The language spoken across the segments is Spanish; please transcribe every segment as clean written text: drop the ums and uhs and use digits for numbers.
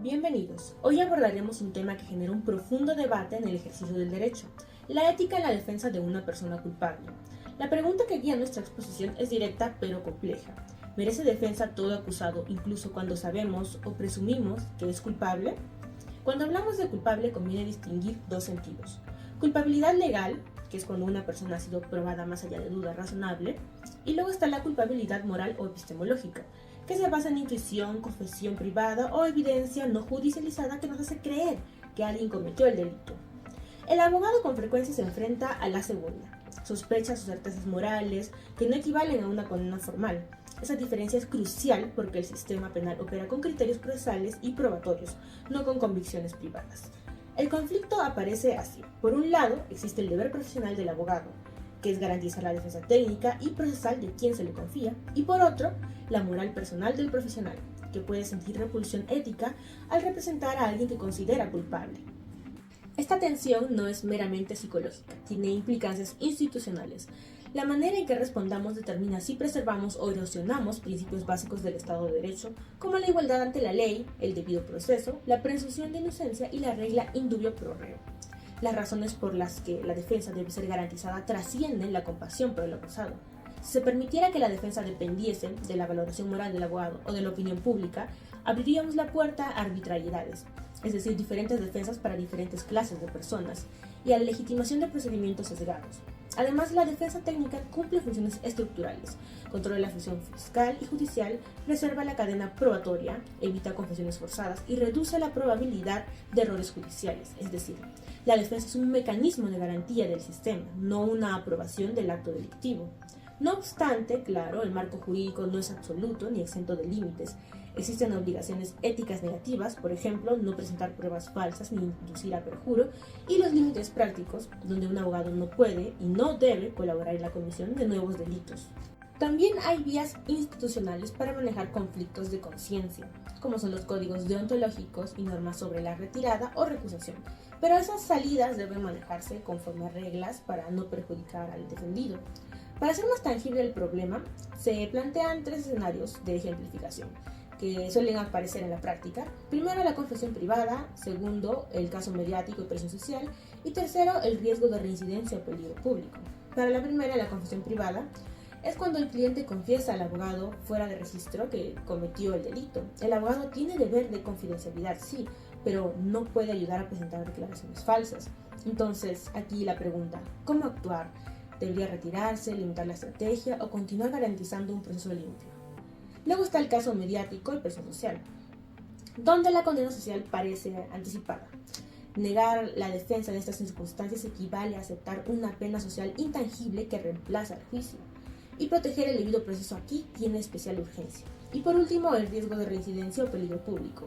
Bienvenidos. Hoy abordaremos un tema que genera un profundo debate en el ejercicio del derecho, la ética en la defensa de una persona culpable. La pregunta que guía nuestra exposición es directa pero compleja. ¿Merece defensa todo acusado incluso cuando sabemos o presumimos que es culpable? Cuando hablamos de culpable conviene distinguir dos sentidos. Culpabilidad legal, que es cuando una persona ha sido probada más allá de duda razonable, y luego está la culpabilidad moral o epistemológica, que se basa en intuición, confesión privada o evidencia no judicializada que nos hace creer que alguien cometió el delito. El abogado con frecuencia se enfrenta a la segunda, sospechas o certezas morales que no equivalen a una condena formal. Esa diferencia es crucial porque el sistema penal opera con criterios procesales y probatorios, no con convicciones privadas. El conflicto aparece así. Por un lado, existe el deber profesional del abogado, que es garantizar la defensa técnica y procesal de quien se le confía, y por otro, la moral personal del profesional, que puede sentir repulsión ética al representar a alguien que considera culpable. Esta tensión no es meramente psicológica, tiene implicancias institucionales. La manera en que respondamos determina si preservamos o erosionamos principios básicos del Estado de Derecho, como la igualdad ante la ley, el debido proceso, la presunción de inocencia y la regla in dubio pro reo. Las razones por las que la defensa debe ser garantizada trascienden la compasión por el acusado. Si se permitiera que la defensa dependiese de la valoración moral del abogado o de la opinión pública, abriríamos la puerta a arbitrariedades, es decir, diferentes defensas para diferentes clases de personas, y a la legitimación de procedimientos sesgados. Además, la defensa técnica cumple funciones estructurales, controla la función fiscal y judicial, preserva la cadena probatoria, evita confesiones forzadas y reduce la probabilidad de errores judiciales, es decir, la defensa es un mecanismo de garantía del sistema, no una aprobación del acto delictivo. No obstante, claro, el marco jurídico no es absoluto ni exento de límites. Existen obligaciones éticas negativas, por ejemplo, no presentar pruebas falsas ni inducir a perjuro, y los límites prácticos, donde un abogado no puede y no debe colaborar en la comisión de nuevos delitos. También hay vías institucionales para manejar conflictos de conciencia, como son los códigos deontológicos y normas sobre la retirada o recusación, pero esas salidas deben manejarse conforme a reglas para no perjudicar al defendido. Para hacer más tangible el problema, se plantean tres escenarios de ejemplificación que suelen aparecer en la práctica. Primero, la confesión privada; segundo, el caso mediático y presión social; y tercero, el riesgo de reincidencia o peligro público. Para la primera, la confesión privada, es cuando el cliente confiesa al abogado fuera de registro que cometió el delito. El abogado tiene deber de confidencialidad, sí, pero no puede ayudar a presentar declaraciones falsas. Entonces, aquí la pregunta: ¿cómo actuar? ¿Debería retirarse, limitar la estrategia o continuar garantizando un proceso limpio? Luego está el caso mediático y presión social, donde la condena social parece anticipada. Negar la defensa en estas circunstancias equivale a aceptar una pena social intangible que reemplaza el juicio. Y proteger el debido proceso aquí tiene especial urgencia. Y por último, el riesgo de reincidencia o peligro público,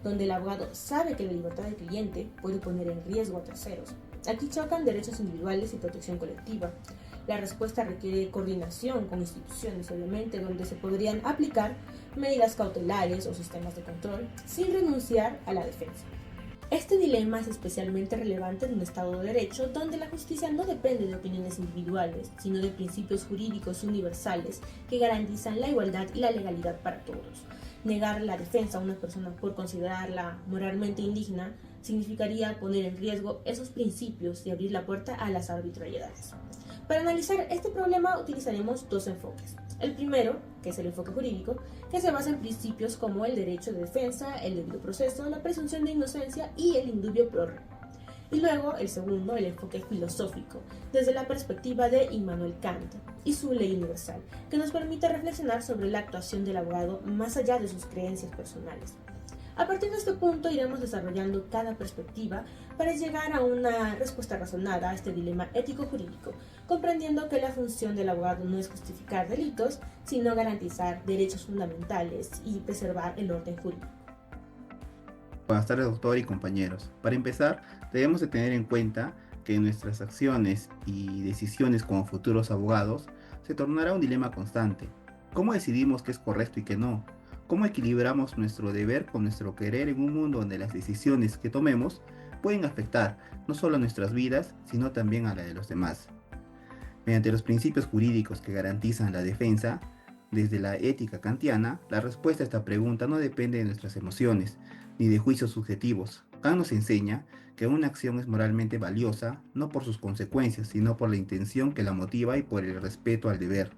donde el abogado sabe que la libertad del cliente puede poner en riesgo a terceros. Aquí chocan derechos individuales y protección colectiva. La respuesta requiere coordinación con instituciones, obviamente, donde se podrían aplicar medidas cautelares o sistemas de control sin renunciar a la defensa. Este dilema es especialmente relevante en un Estado de Derecho donde la justicia no depende de opiniones individuales, sino de principios jurídicos universales que garantizan la igualdad y la legalidad para todos. Negar la defensa a una persona por considerarla moralmente indigna significaría poner en riesgo esos principios y abrir la puerta a las arbitrariedades. Para analizar este problema utilizaremos dos enfoques. El primero, que es el enfoque jurídico, que se basa en principios como el derecho de defensa, el debido proceso, la presunción de inocencia y el in dubio pro reo. Y luego el segundo, el enfoque filosófico, desde la perspectiva de Immanuel Kant y su ley universal, que nos permite reflexionar sobre la actuación del abogado más allá de sus creencias personales. A partir de este punto iremos desarrollando cada perspectiva para llegar a una respuesta razonada a este dilema ético-jurídico, comprendiendo que la función del abogado no es justificar delitos, sino garantizar derechos fundamentales y preservar el orden jurídico. Buenas tardes, doctor y compañeros. Para empezar, debemos de tener en cuenta que nuestras acciones y decisiones como futuros abogados se tornará un dilema constante. ¿Cómo decidimos qué es correcto y qué no? ¿Cómo equilibramos nuestro deber con nuestro querer en un mundo donde las decisiones que tomemos pueden afectar no solo a nuestras vidas, sino también a la de los demás? Mediante los principios jurídicos que garantizan la defensa, desde la ética kantiana, la respuesta a esta pregunta no depende de nuestras emociones, ni de juicios subjetivos. Kant nos enseña que una acción es moralmente valiosa no por sus consecuencias, sino por la intención que la motiva y por el respeto al deber.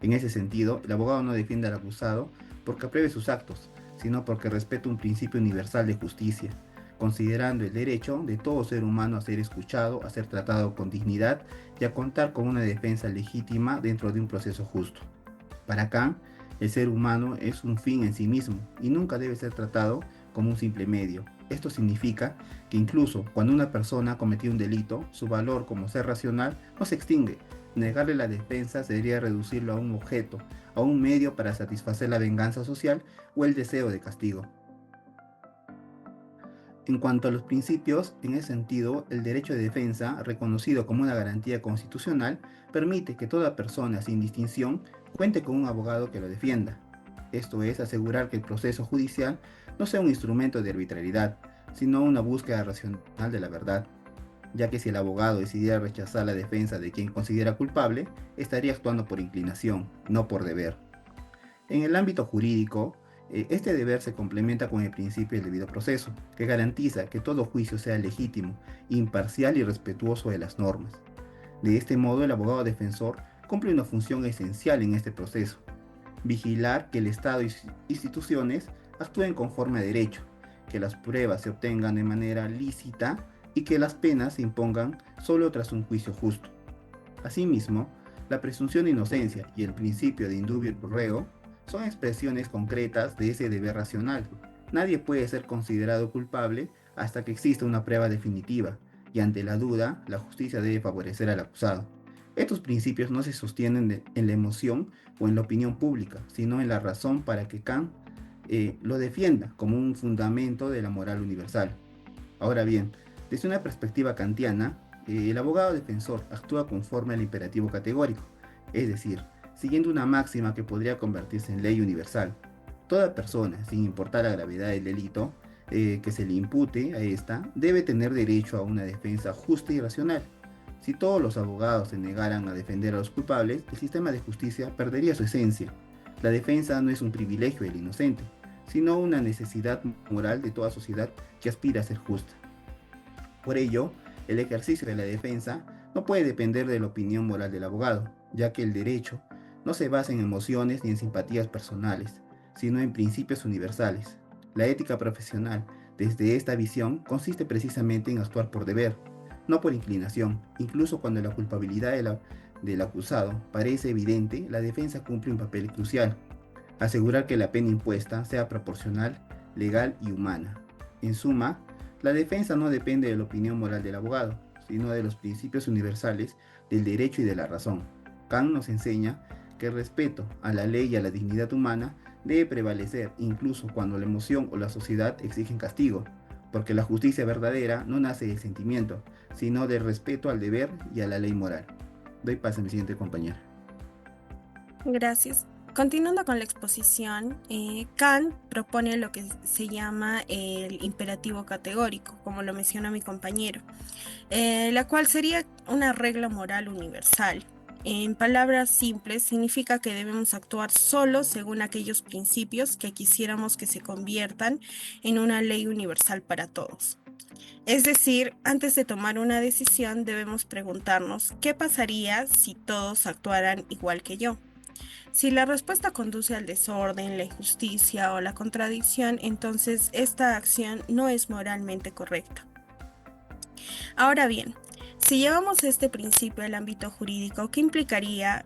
En ese sentido, el abogado no defiende al acusado porque apruebe sus actos, sino porque respeta un principio universal de justicia, considerando el derecho de todo ser humano a ser escuchado, a ser tratado con dignidad y a contar con una defensa legítima dentro de un proceso justo. Para Kant, el ser humano es un fin en sí mismo y nunca debe ser tratado como un simple medio. Esto significa que incluso cuando una persona ha cometido un delito, su valor como ser racional no se extingue. Negarle la defensa sería reducirlo a un objeto, a un medio para satisfacer la venganza social o el deseo de castigo. En cuanto a los principios, en ese sentido, el derecho de defensa, reconocido como una garantía constitucional, permite que toda persona, sin distinción, cuente con un abogado que lo defienda. Esto es, asegurar que el proceso judicial no sea un instrumento de arbitrariedad, sino una búsqueda racional de la verdad, ya que si el abogado decidiera rechazar la defensa de quien considera culpable, estaría actuando por inclinación, no por deber. En el ámbito jurídico, este deber se complementa con el principio del debido proceso, que garantiza que todo juicio sea legítimo, imparcial y respetuoso de las normas. De este modo, el abogado defensor cumple una función esencial en este proceso: vigilar que el Estado y instituciones actúen conforme a derecho, que las pruebas se obtengan de manera lícita y que las penas se impongan solo tras un juicio justo. Asimismo, la presunción de inocencia y el principio de indubio pro reo son expresiones concretas de ese deber racional. Nadie puede ser considerado culpable hasta que exista una prueba definitiva, y ante la duda, la justicia debe favorecer al acusado. Estos principios no se sostienen en la emoción o en la opinión pública, sino en la razón, para que Kant lo defienda como un fundamento de la moral universal. Ahora bien, desde una perspectiva kantiana, el abogado defensor actúa conforme al imperativo categórico, es decir, siguiendo una máxima que podría convertirse en ley universal. Toda persona, sin importar la gravedad del delito que se le impute a esta, debe tener derecho a una defensa justa y racional. Si todos los abogados se negaran a defender a los culpables, el sistema de justicia perdería su esencia. La defensa no es un privilegio del inocente, sino una necesidad moral de toda sociedad que aspira a ser justa. Por ello, el ejercicio de la defensa no puede depender de la opinión moral del abogado, ya que el derecho no se basa en emociones ni en simpatías personales, sino en principios universales. La ética profesional, desde esta visión, consiste precisamente en actuar por deber, no por inclinación. Incluso cuando la culpabilidad del acusado parece evidente, la defensa cumple un papel crucial: asegurar que la pena impuesta sea proporcional, legal y humana. En suma, la defensa no depende de la opinión moral del abogado, sino de los principios universales del derecho y de la razón. Kant nos enseña que el respeto a la ley y a la dignidad humana debe prevalecer incluso cuando la emoción o la sociedad exigen castigo, porque la justicia verdadera no nace del sentimiento, sino del respeto al deber y a la ley moral. Doy paso a mi siguiente compañera. Gracias. Continuando con la exposición, Kant propone lo que se llama el imperativo categórico, como lo menciona mi compañero, la cual sería una regla moral universal. En palabras simples, significa que debemos actuar solo según aquellos principios que quisiéramos que se conviertan en una ley universal para todos. Es decir, antes de tomar una decisión debemos preguntarnos ¿qué pasaría si todos actuaran igual que yo? Si la respuesta conduce al desorden, la injusticia o la contradicción, entonces esta acción no es moralmente correcta. Ahora bien, si llevamos este principio al ámbito jurídico, ¿qué implicaría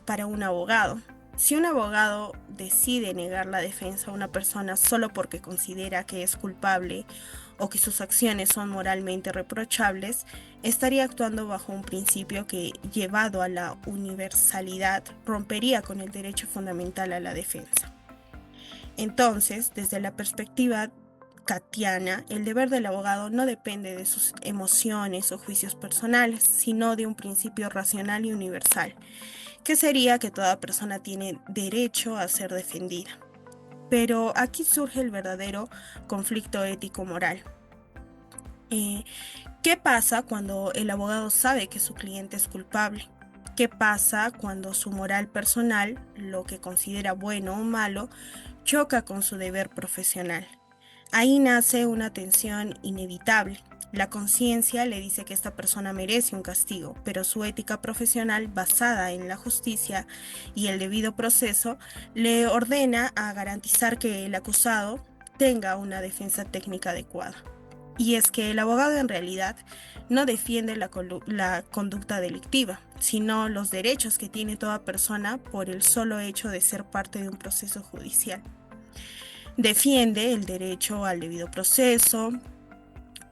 para un abogado? Si un abogado decide negar la defensa a una persona solo porque considera que es culpable o que sus acciones son moralmente reprochables, estaría actuando bajo un principio que, llevado a la universalidad, rompería con el derecho fundamental a la defensa. Entonces, desde la perspectiva kantiana, el deber del abogado no depende de sus emociones o juicios personales, sino de un principio racional y universal, que sería que toda persona tiene derecho a ser defendida. Pero aquí surge el verdadero conflicto ético-moral. ¿Qué pasa cuando el abogado sabe que su cliente es culpable? ¿Qué pasa cuando su moral personal, lo que considera bueno o malo, choca con su deber profesional? Ahí nace una tensión inevitable. La conciencia le dice que esta persona merece un castigo, pero su ética profesional, basada en la justicia y el debido proceso, le ordena a garantizar que el acusado tenga una defensa técnica adecuada. Y es que el abogado en realidad no defiende la conducta delictiva, sino los derechos que tiene toda persona por el solo hecho de ser parte de un proceso judicial. Defiende el derecho al debido proceso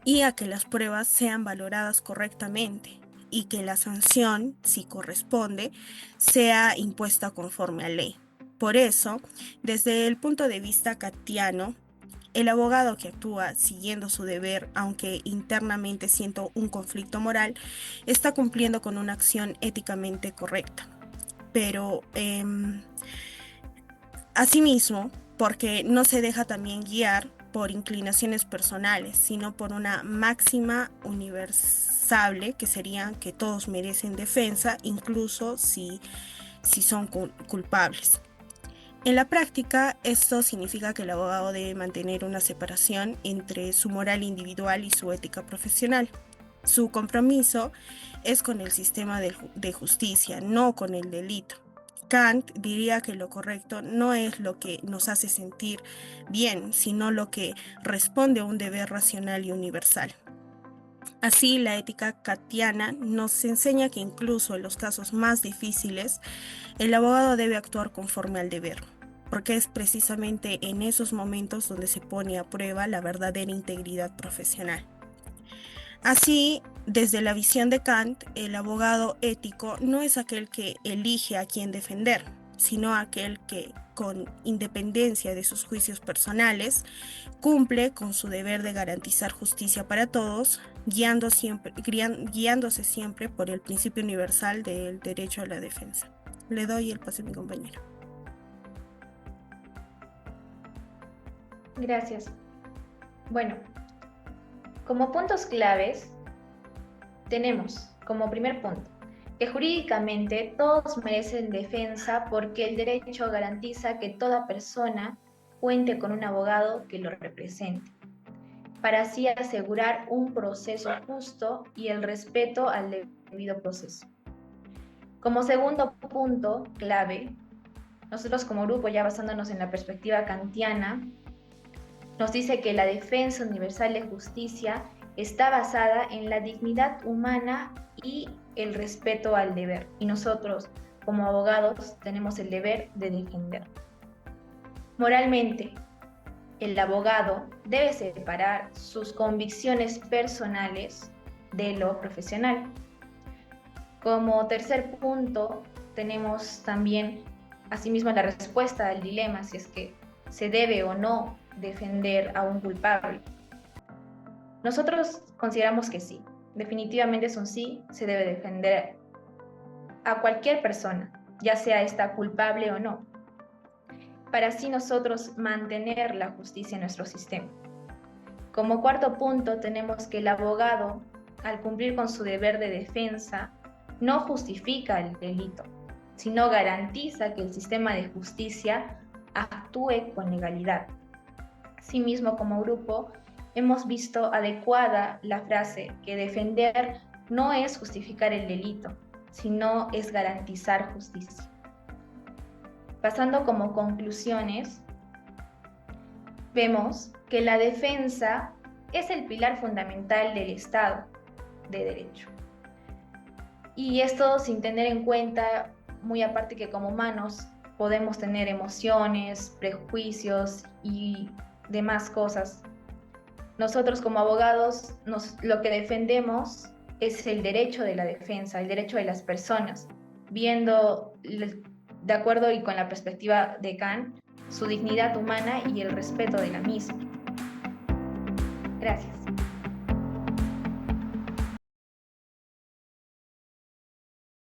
y a que las pruebas sean valoradas correctamente y que la sanción, si corresponde, sea impuesta conforme a ley. Por eso, desde el punto de vista kantiano, el abogado que actúa siguiendo su deber, aunque internamente sienta un conflicto moral, está cumpliendo con una acción éticamente correcta. Pero, asimismo, porque no se deja también guiar por inclinaciones personales, sino por una máxima universal que sería que todos merecen defensa, incluso si son culpables. En la práctica, esto significa que el abogado debe mantener una separación entre su moral individual y su ética profesional. Su compromiso es con el sistema de justicia, no con el delito. Kant diría que lo correcto no es lo que nos hace sentir bien, sino lo que responde a un deber racional y universal. Así, la ética kantiana nos enseña que incluso en los casos más difíciles, el abogado debe actuar conforme al deber, porque es precisamente en esos momentos donde se pone a prueba la verdadera integridad profesional. Así, desde la visión de Kant, el abogado ético no es aquel que elige a quién defender, sino aquel que, con independencia de sus juicios personales, cumple con su deber de garantizar justicia para todos, guiándose siempre por el principio universal del derecho a la defensa. Le doy el pase a mi compañero. Gracias. Bueno, como puntos claves, tenemos como primer punto que jurídicamente todos merecen defensa porque el derecho garantiza que toda persona cuente con un abogado que lo represente, para así asegurar un proceso justo y el respeto al debido proceso. Como segundo punto clave, nosotros como grupo, ya basándonos en la perspectiva kantiana, nos dice que la defensa universal de justicia está basada en la dignidad humana y el respeto al deber. Y nosotros, como abogados, tenemos el deber de defender. Moralmente, el abogado debe separar sus convicciones personales de lo profesional. Como tercer punto, tenemos también, asimismo, la respuesta al dilema, si es que se debe o no defender a un culpable. Nosotros consideramos que sí, definitivamente es un sí, se debe defender a cualquier persona, ya sea esta culpable o no, para así nosotros mantener la justicia en nuestro sistema. Como cuarto punto, tenemos que el abogado, al cumplir con su deber de defensa, no justifica el delito, sino garantiza que el sistema de justicia actúe con legalidad. Asimismo, como grupo, hemos visto adecuada la frase que defender no es justificar el delito, sino es garantizar justicia. Pasando como conclusiones, vemos que la defensa es el pilar fundamental del Estado de Derecho. Y esto sin tener en cuenta, muy aparte que como humanos podemos tener emociones, prejuicios y demás cosas. Nosotros como abogados lo que defendemos es el derecho de la defensa, el derecho de las personas, viendo de acuerdo y con la perspectiva de Kant, su dignidad humana y el respeto de la misma. Gracias.